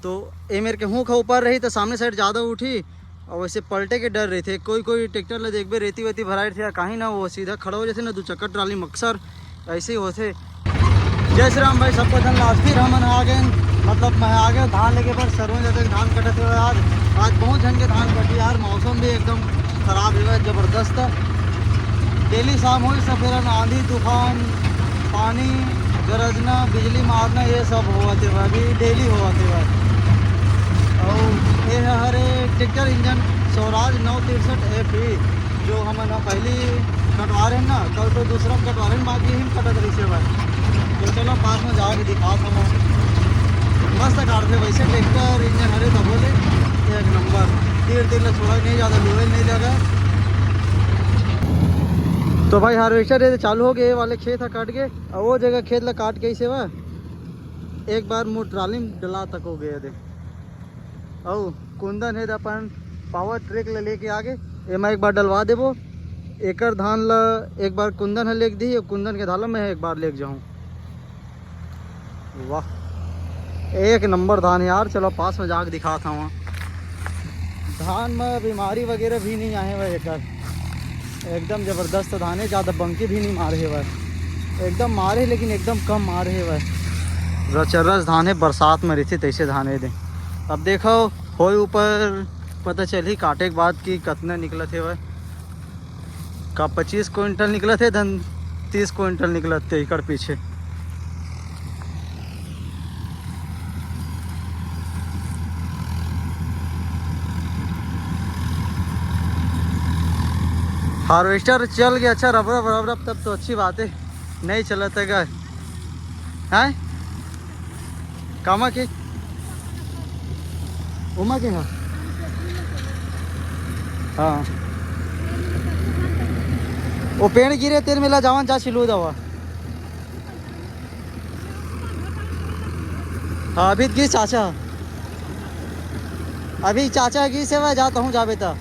तो ये मेरे के हूँ खा ऊपर रही तो सामने साइड ज़्यादा उठी और वैसे पलटे के डर रहे थे। कोई ट्रैक्टर ले देख रेती वेती भराए थे कहीं ना वो सीधा खड़ा हो जाते ना दो चक्कर ट्राली मक्सर ऐसे ही होते। जय श्री राम भाई, सबको धन्यवाद। फिर हम आ गए, मतलब मैं आ गया धान लेके पर सरों जाते धान कटते हुए। आज बहुत जन के धान कटी यार, मौसम भी एकदम ख़राब है ज़बरदस्त। डेली शाम हुई सब फिर आंधी तूफान पानी गरजना बिजली मारना ये सब हुआ थे अभी डेली हुआ थे भाई। और ये हरे ट्रैक्टर इंजन स्वराज 963 FE जो हम ना पहली कटवा रहे हैं ना, कल तो दूसरा कटवा रहे हैं, बाकी ही कटत रही से भाई। तो चलो पास में जाके दिखा था मस्त काटते वैसे ट्रैक्टर इंजन हरे तो बोले एक नंबर। तीर छोड़ा नहीं, ज़्यादा लोहे नहीं लगा। तो भाई हार्वेस्टर ये चालू हो गए, ये वाले खेत है काट के और वो जगह खेत ला काट के ही सेवा एक बार मुँह ट्राली में डला तक हो गया दे। और कुंदन है अपन पावर ट्रैक ले लेके आगे ये मैं एक बार डलवा देबो। एकर धान ला एक बार कुंदन है लेके दी, कुंदन के धाला में एक बार लेके जाऊँ। वाह एक नंबर धान है यार। चलो पास में जाके दिखाता हूँ। धान में बीमारी वगैरह भी नहीं आए हुए, एकर एकदम ज़बरदस्त धान है। ज़्यादा बंकी भी नहीं मारे हुए, एकदम मारे लेकिन एकदम कम मारे हुए। रचरस धान है, बरसात में रहती तैसे धान है दे। अब देखो हो ऊपर पता चली काटे के बाद कि कितने निकले थे वह का 25 क्विंटल निकले थे, धन 30 क्विंटल निकले थे एकड़ पीछे। हार्वेस्टर चल गया अच्छा रब रब रब रब, तब तो अच्छी बात है। नहीं चला था है कामा के उमा के हाँ हाँ वो पेड़ गिरे तेरे मेला जावन जा सिलू दवा। हाँ अभी की चाचा अभी चाचा की सेवा जाता हूँ जाबे तो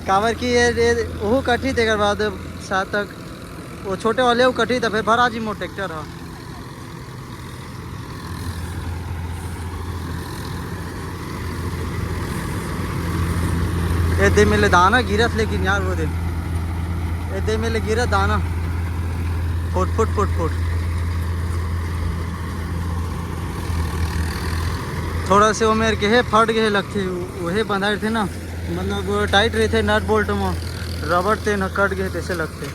कावर की ये वो कटी थे बाद सात तक वो छोटे वाले वो कटी था फिर भरा जी मोट ट्रैक्टर हाँ। ये दे मिले दाना गिरत लेकिन यार वो दिन ये दे मिले गिरत दाना फुट फुट फुट फुट थोड़ा से वो मेरे के है फट गए लगते वही बंधाए थे ना, मतलब टाइट रहे थे नट बोल्ट में रबड़ थे न कट गए कैसे लगते।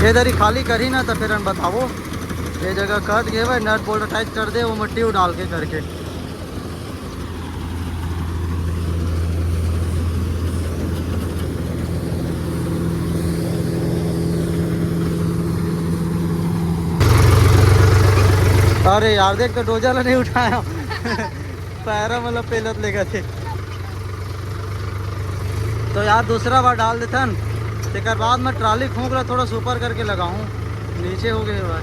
ये दरी खाली करी ना तो फिर बताओ ये जगह कट गए भाई नट बोल्ट टाइट कर दे वो मिट्टी डाल के करके। अरे यार देख तो डोजर नहीं उठाया पैरा मतलब पेलत लेकर थे तो यार दूसरा बार डाल देता एक बाद में ट्राली फूंक रहा थोड़ा सुपर करके लगाऊं नीचे हो गए भाई।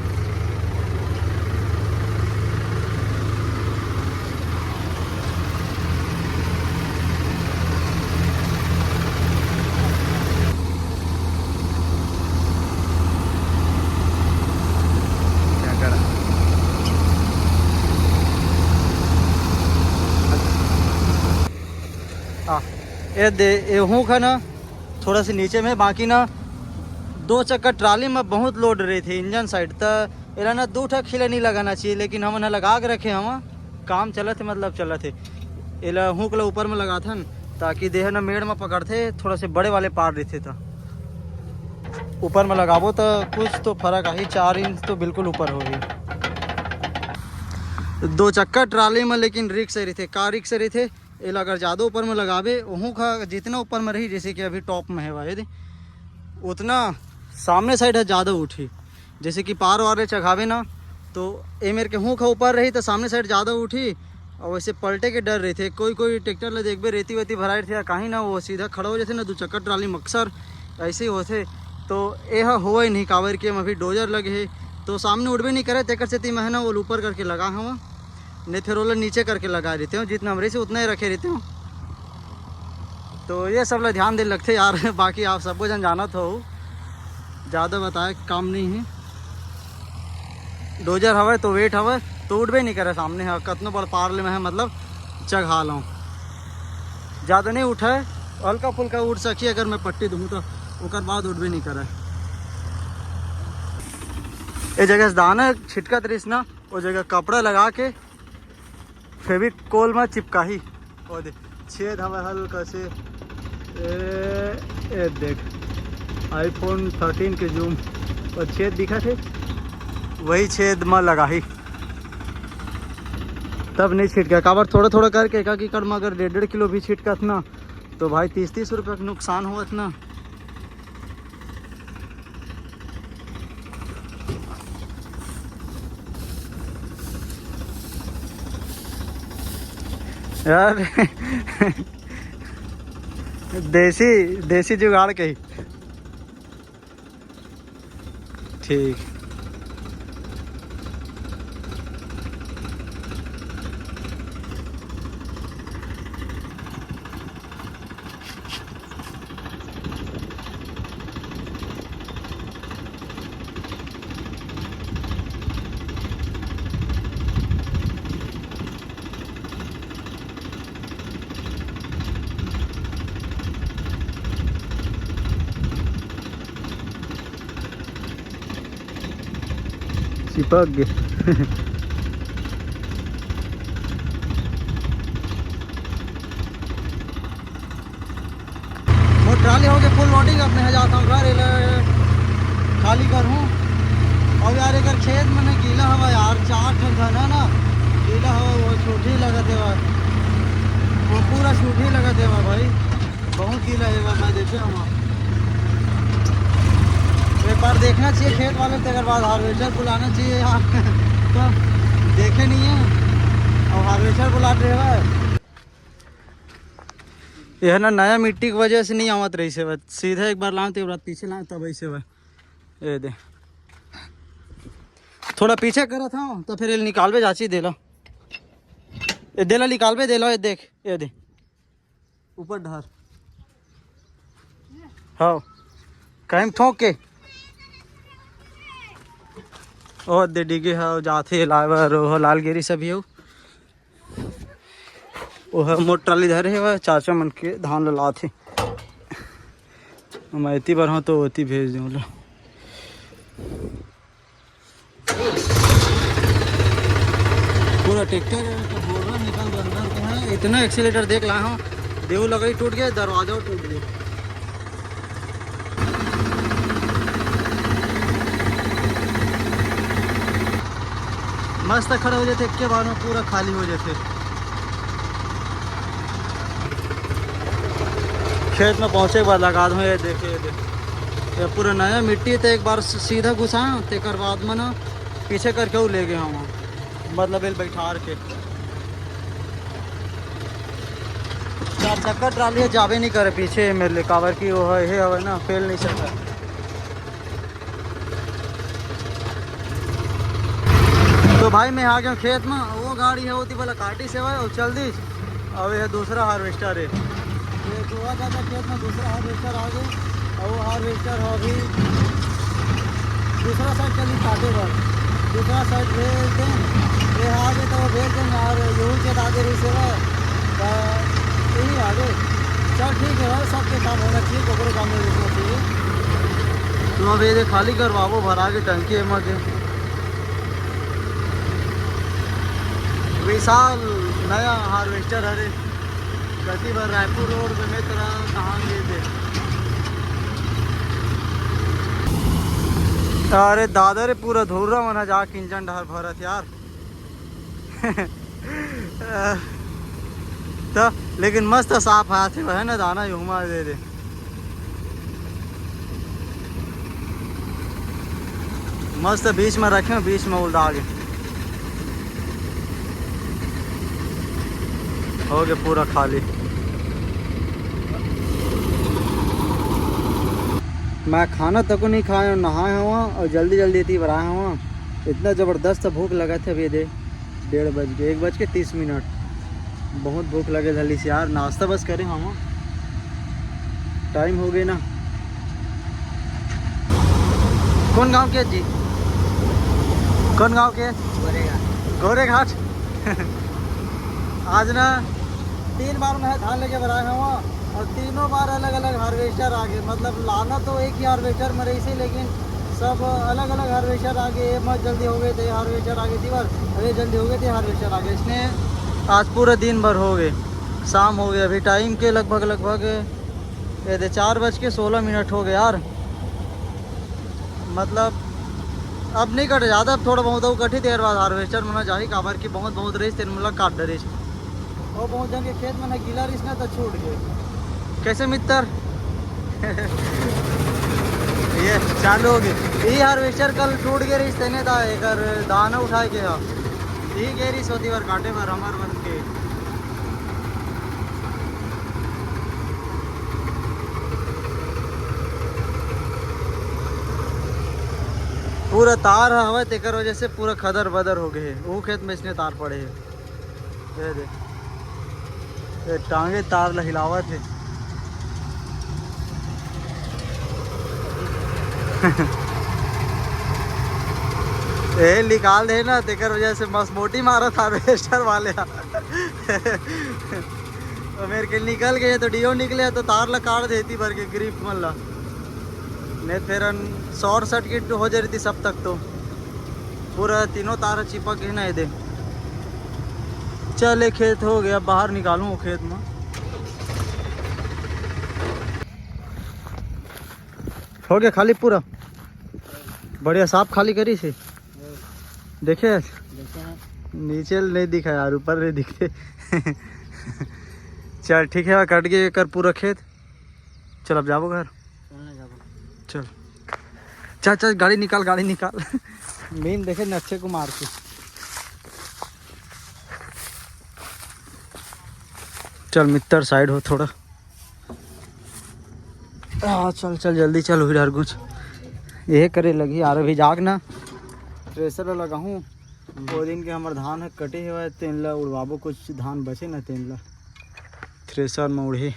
क्या करा ये दे ये हूँ खा ना थोड़ा सा नीचे में बाकी ना दो चक्कर ट्राली में बहुत लोड रही थी इंजन साइड तो एला ना दो ठक खिला नहीं लगाना चाहिए लेकिन हम ना लगा के रखे हम काम चला थे मतलब चला थे एला हुक ला ऊपर में लगा था ताकि देह ना मेड़ में पकड़ते थोड़ा से बड़े वाले पार रहते तो ऊपर में लगाबो तो कुछ तो फर्क आई 4 इंच तो बिल्कुल ऊपर हो गई। दो चक्कर ट्राली में लेकिन रिक्स रही थे कार रिक्स रही थे एला अगर ज़्यादा ऊपर में लगावे वहूँ का जितना ऊपर में रही जैसे कि अभी टॉप में है वाहे उतना सामने साइड है ज़्यादा उठी जैसे कि पार वारे चढ़ावे ना तो ये मेरे के हूँ का ऊपर रही तो सामने साइड ज़्यादा उठी और वैसे पलटे के डर रहे थे। कोई ट्रैक्टर ले देख रेती वेती भराए थे कहीं ना वो सीधा खड़ा हो जाते ना दो चक्कर ट्राली मक्सर ऐसे ही होते तो यह हो ही नहीं कावर के अभी डोजर लगे है तो सामने उड़बे नहीं करे तेकर से महीना वो ऊपर करके लगा हूँ नहीं फिर वो नीचे करके लगा देते हो जितना हमरे से उतना ही रखे रहते हो। तो ये सब ला ध्यान दे लगते यार। बाकी आप सबको जन जानत हो, ज़्यादा बताए काम नहीं है। डोजर हवे तो वेट हवे तो उठबे नहीं करे सामने है कतनो बड़ पार में है, मतलब चघा लो ज़्यादा नहीं उठे, हल्का फुल्का उठ सकी अगर मैं पट्टी दूँ तो ओकर बाद उठबे नहीं करे। ये जगह से दाना छिटका तरीस ना, वो जगह कपड़ा लगा के फेविकोल में चिपका ही और दे छेद हवा हल्का से। ए देख iPhone 13 के जूम और छेद दिखा थे, वही छेद में लगा ही तब नहीं छिट गया। काबर थोड़ा थोड़ा करके एक कर में अगर 1.5 किलो भी छिटकत ना तो भाई 30-30 रुपये का नुकसान हुआ ना। यार देसी जुगाड़ के ही ठीक। चिपक गए। वो ट्राली हो गई फुल लोडिंग, अब मैं जाता हूँ घर खाली करूँ। और यार एक खेत में गीला हवा यार, 4 ठन धना ना गीला हवा, वो छूटी लगत है, वो पूरा छूटी लगत है भाई, बहुत गीला है। मैं देखे हम एक बार देखना चाहिए खेत वाले तो, अगर बाद हार्वेस्टर बुलाना चाहिए यार। तो देखे नहीं है और हार्वेस्टर बुलाते रहे। यह ना नया मिट्टी की वजह से नहीं आवत रही से, सीधा एक बार लाऊं तो एक बार पीछे लाऊं तब ऐसे वह ये दे थोड़ा पीछे करा था तो फिर ये निकालबे जाची देला, ये देला निकालबे देला। ये देख ये दे ऊपर ढार हाँ कहीं ठोक के और दे डिगे है जाते लावर हो लालगिरी सभी हो वह मोट ट्राली धरे है, वह चाचा मन के धान ला थे। मैं इतनी बार हूँ तो अति भेज दूँ लो। पूरा ट्रैक्टर बोरा निकाल अंदर के है, इतना एक्सीलेटर देख ला हूँ, देव लगाई टूट गया, दरवाजा टूट गया। मस्त खड़े हो जाते के बाद में पूरा खाली हो जाते। खेत में पहुँचे के बाद लगा दूँ। ये देखिए ये पूरा नया मिट्टी है तो एक बार सीधा घुसा तो बाद में ना पीछे करके वो ले गए हम, मतलब ये बैठा के 4 चक्कर ट्राली जावे नहीं करे पीछे मेरे कावर की वो है ना, फेल नहीं सकता। तो भाई मैं आ गया खेत में, वो गाड़ी है होती वाला काटी से और चल दी। अब यह दूसरा हार्वेस्टर है, ये गोवा जाता खेत में दूसरा हार्वेस्टर आ गया और वो हार्वेस्टर हो भी दूसरा साइड चली काटे पर दूसरा साइड भेज दें, ये आगे तो वो भेज देंगे और यूँ के आगे रही से यही आगे। चल ठीक है भाई, सबके काम होना चाहिए, कोबरे काम में देखना चाहिए। तो अब ये खाली करवाओ भरा के टंकी में के विशाल नया हार्वेस्टर हरे गति भर रायपुर रोड में मित्र कहाँ गए थे। अरे दादा रे पूरा धूरा मना जा इंजन डहर भरत यार। तो लेकिन मस्त साफ हाथ है ना, दाना युमा दे दे मस्त बीच में रखे, बीच में उल्टा गए हो गया पूरा खाली। मैं खाना तक नहीं खाया, नहाया हुआ और जल्दी जल्दी इतनी बनाया हुआ, इतना ज़बरदस्त भूख लगा था। अभी दे 1:30 बज गए, 1:30 बहुत भूख लगे जल्दी से यार। नाश्ता बस करें हम टाइम हो गया ना। कौन गांव के जी? कौन गांव के? गोरेघाट। आज ना 3 बार मैं धान लेके भराया हुआ और तीनों बार अलग अलग हार्वेस्टर आ गए। मतलब लाना तो एक ही हार्वेस्टर में रही थी, लेकिन सब अलग अलग हार्वेस्टर आ गए। मत जल्दी हो गए थे हार्वेस्टर आ गई थी, बार अरे जल्दी हो गए थे हार्वेस्टर आ गए। इसने आज पूरा दिन भर हो गए, शाम हो गया। अभी टाइम के लगभग ये 4:16 हो गए यार। मतलब अब नहीं कटे ज़्यादा, अब थोड़ा बहुत कटी देर बाद हार्वेस्टर में जा ही काबर की बहुत रही तेरे मतलब काट डरी और बहुत जन के खेत में ना गीला रही ना तो छूट गए। कैसे मित्र? ये चालू हो गई। ये हार्वेस्टर कल टूट गए रही तेने था एक दाना उठाए के यही गए रही सोती बार काटे बार हमार बन के। पूरा तार हवा तेकर वजह से पूरा खदर बदर हो गए। वो खेत में इसने तार पड़े है, ये दे ये टांगे तार हिलावत है। ये निकाल दे ना तेकर वजह से मसमोटी मारा था हार्वेस्टर वाले। तो मेरे के निकल गए तो डीओ निकले तो तार ला काट देती भर के ग्रिप मल्ला नहीं फिर शॉर्ट सर्किट हो जा रही थी सब तक। तो पूरा तीनों तार चिपक है ना दे। चले खेत हो गया, बाहर निकालूँ खेत में। हो गया खाली पूरा बढ़िया साफ खाली करी से देखे नीचे नहीं दिखा यार, ऊपर नहीं दिखे। चल ठीक है, कट गए कर पूरा खेत। चल अब जाओ घर। चल चल चल गाड़ी निकाल। मेन देखे न अच्छे को मार के। चल मित्र साइड हो थोड़ा। चल जल्दी चल हुई डर कुछ ये करे लगी यार। अभी जाग ना ट्रेसर लगा हूँ वो दिन के हमारे धान है कटे हुए तेन ला उड़वाबो, कुछ धान बचे ना तेन ला थ्रेसर में उड़े।